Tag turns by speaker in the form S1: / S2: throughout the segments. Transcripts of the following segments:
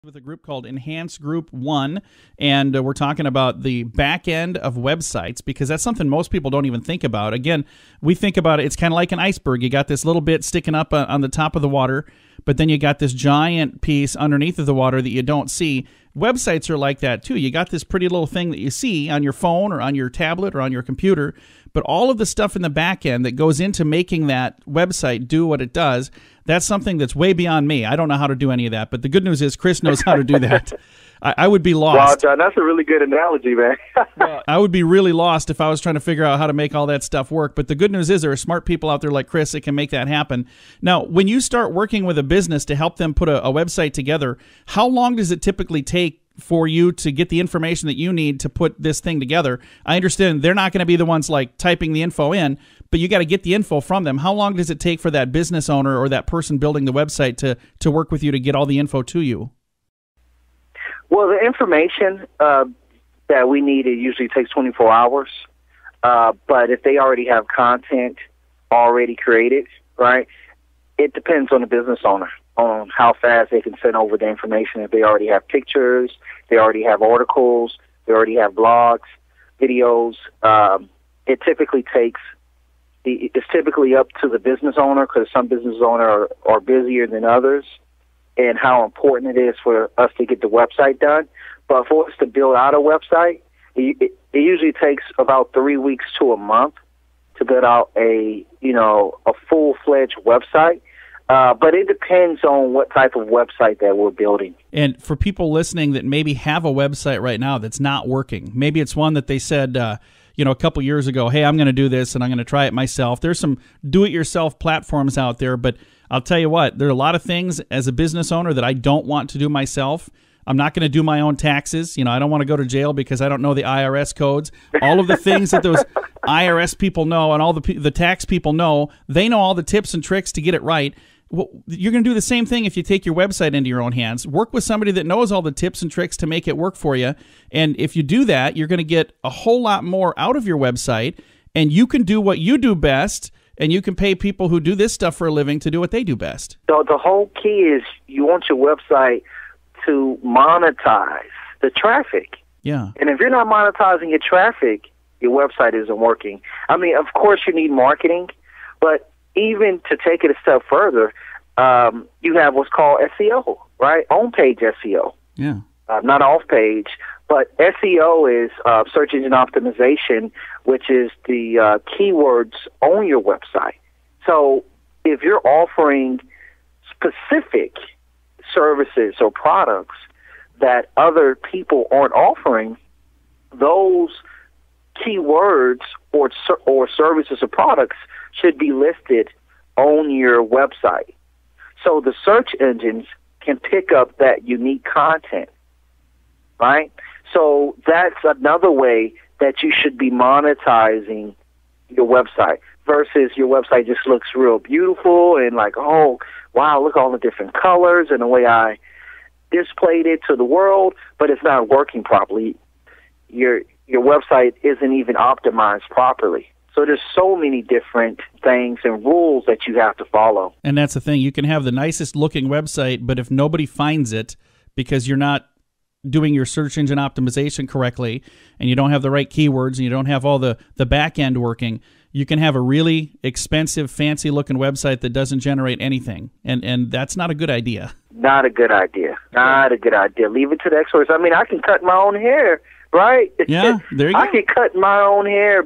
S1: with a group called Enhance Group 1, and we're talking about the back end of websites because that's something most people don't even think about. Again, we think about it, it's kind of like an iceberg. You got this little bit sticking up on the top of the water, but then you got this giant piece underneath of the water that you don't see. Websites are like that too. You got this pretty little thing that you see on your phone or on your tablet or on your computer, but all of the stuff in the back end that goes into making that website do what it does, that's something that's way beyond me. I don't know how to do any of that, but the good news is Chris knows how to do that. I would be lost.
S2: Wow, John, that's a really good analogy, man.
S1: Well, I would be really lost if I was trying to figure out how to make all that stuff work. But the good news is there are smart people out there like Chris that can make that happen. Now, when you start working with a business to help them put a website together, how long does it typically take for you to get the information that you need to put this thing together? I understand they're not going to be the ones like typing the info in, but you got to get the info from them. How long does it take for that business owner or that person building the website to work with you to get all the info to you?
S2: Well, the information that we need, it usually takes 24 hours. But if they already have content already created, right, it depends on the business owner on how fast they can send over the information. If they already have pictures, they already have articles, they already have blogs, videos, it typically takes, it's typically up to the business owner because some business owners are busier than others and how important it is for us to get the website done. But for us to build out a website, it usually takes about 3 weeks to a month to build out a full-fledged website. But it depends on what type of website that we're building.
S1: And for people listening that maybe have a website right now that's not working, maybe it's one that they said, a couple years ago, hey, I'm going to do this and I'm going to try it myself. There's some do-it-yourself platforms out there, but I'll tell you what, there are a lot of things as a business owner that I don't want to do myself. I'm not going to do my own taxes. I don't want to go to jail because I don't know the IRS codes. All of the things that those IRS people know and all the tax people know, they know all the tips and tricks to get it right. Well, you're going to do the same thing if you take your website into your own hands. Work with somebody that knows all the tips and tricks to make it work for you. And if you do that, you're going to get a whole lot more out of your website, and you can do what you do best, and you can pay people who do this stuff for a living to do what they do best. So
S2: the whole key is you want your website to monetize the traffic.
S1: Yeah.
S2: And if you're not monetizing your traffic, your website isn't working. I mean, of course you need marketing, but even to take it a step further, you have what's called SEO, right? On-page SEO.
S1: Yeah.
S2: Not off-page, but SEO is search engine optimization, which is the keywords on your website. So if you're offering specific services or products that other people aren't offering, those keywords or services or products should be listed on your website. So the search engines can pick up that unique content, right? So that's another way that you should be monetizing your website versus your website just looks real beautiful and like, oh, wow, look at all the different colors and the way I displayed it to the world, but it's not working properly. Your website isn't even optimized properly. So there's so many different things and rules that you have to follow.
S1: And that's the thing. You can have the nicest looking website, but if nobody finds it because you're not doing your search engine optimization correctly and you don't have the right keywords and you don't have all the back end working, you can have a really expensive, fancy looking website that doesn't generate anything. And that's not a good idea.
S2: Not a good idea. Not a good idea. Leave it to the experts. I mean, I can cut my own hair, right?
S1: Yeah, there you go.
S2: I can cut my own hair,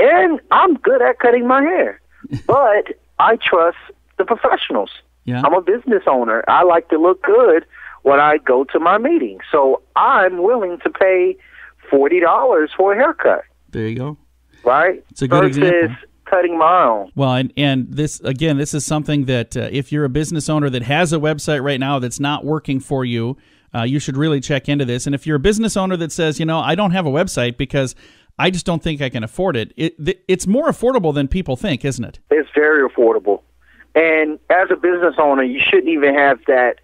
S2: and I'm good at cutting my hair, but I trust the professionals.
S1: Yeah.
S2: I'm a business owner. I like to look good when I go to my meeting. So I'm willing to pay $40 for a haircut.
S1: There you go.
S2: Right?
S1: It's a good example.
S2: Cutting my own.
S1: Well, and this, again, this is something that if you're a business owner that has a website right now that's not working for you, you should really check into this. And if you're a business owner that says, I don't have a website because I just don't think I can afford it, it's more affordable than people think, isn't it?
S2: It's very affordable. And as a business owner, you shouldn't even have that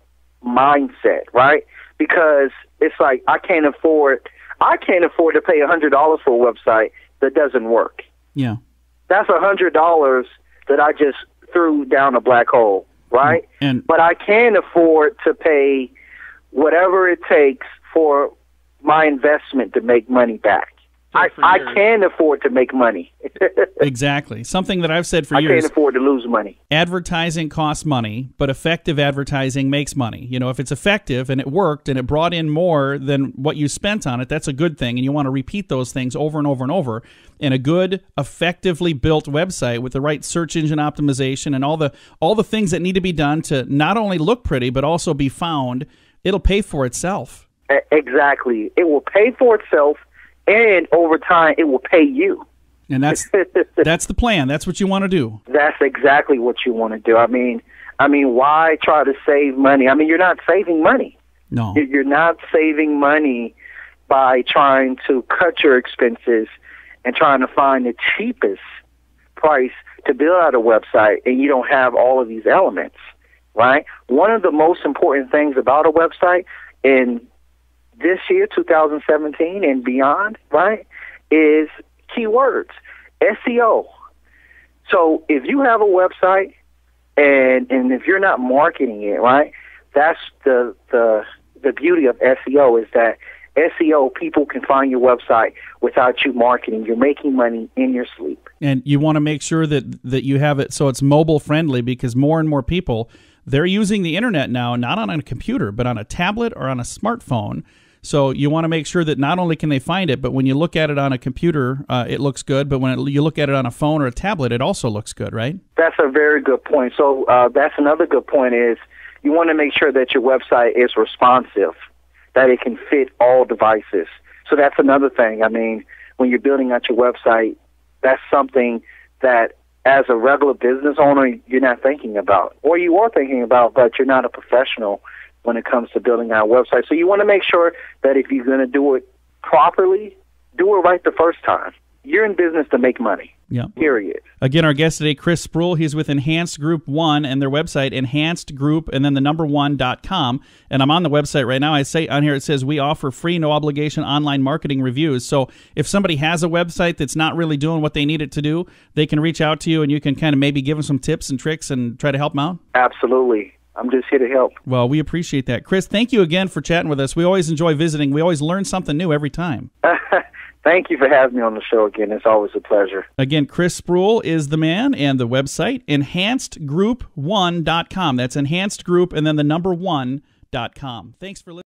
S2: mindset, right? Because it's like I can't afford to pay $100 for a website that doesn't work.
S1: Yeah.
S2: That's $100 that I just threw down a black hole, right?
S1: And
S2: but I can afford to pay whatever it takes for my investment to make money back. I can afford to make money.
S1: Exactly. Something that I've said for years.
S2: I can't afford to lose money.
S1: Advertising costs money, but effective advertising makes money. You know, if it's effective and it worked and it brought in more than what you spent on it, that's a good thing, and you want to repeat those things over and over and over. And a good, effectively built website with the right search engine optimization and all the things that need to be done to not only look pretty but also be found, it'll pay for itself.
S2: Exactly. It will pay for itself. And over time, it will pay you.
S1: And that's the plan. That's what you want to do.
S2: That's exactly what you want to do. I mean, why try to save money? I mean, you're not saving money.
S1: No.
S2: You're not saving money by trying to cut your expenses and trying to find the cheapest price to build out a website, and you don't have all of these elements, right? One of the most important things about a website in this year, 2017 and beyond, right, is keywords, SEO. So if you have a website and if you're not marketing it, right, that's the beauty of SEO is that SEO, people can find your website without you marketing. You're making money in your sleep.
S1: And you want to make sure that you have it so it's mobile friendly, because more and more people, they're using the internet now, not on a computer, but on a tablet or on a smartphone. So you want to make sure that not only can they find it, but when you look at it on a computer, it looks good. But when you look at it on a phone or a tablet, it also looks good, right?
S2: That's a very good point. So that's another good point is you want to make sure that your website is responsive, that it can fit all devices. So that's another thing. I mean, when you're building out your website, that's something that as a regular business owner, you're not thinking about. Or you are thinking about, but you're not a professional when it comes to building our website. So you want to make sure that if you're going to do it properly, do it right the first time. You're in business to make money.
S1: Yeah.
S2: Period.
S1: Again, our guest today, Chris Spruill. He's with Enhanced Group 1 and their website, enhancedgroup, and then the number 1.com. And I'm on the website right now. I say on here, it says we offer free, no obligation online marketing reviews. So if somebody has a website that's not really doing what they need it to do, they can reach out to you and you can kind of maybe give them some tips and tricks and try to help them out?
S2: Absolutely. I'm just here to help.
S1: Well, we appreciate that. Chris, thank you again for chatting with us. We always enjoy visiting. We always learn something new every time.
S2: Thank you for having me on the show again. It's always a pleasure.
S1: Again, Chris Spruill is the man, and the website, enhancedgroup1.com. That's enhanced group and then the number 1.com. Thanks for listening.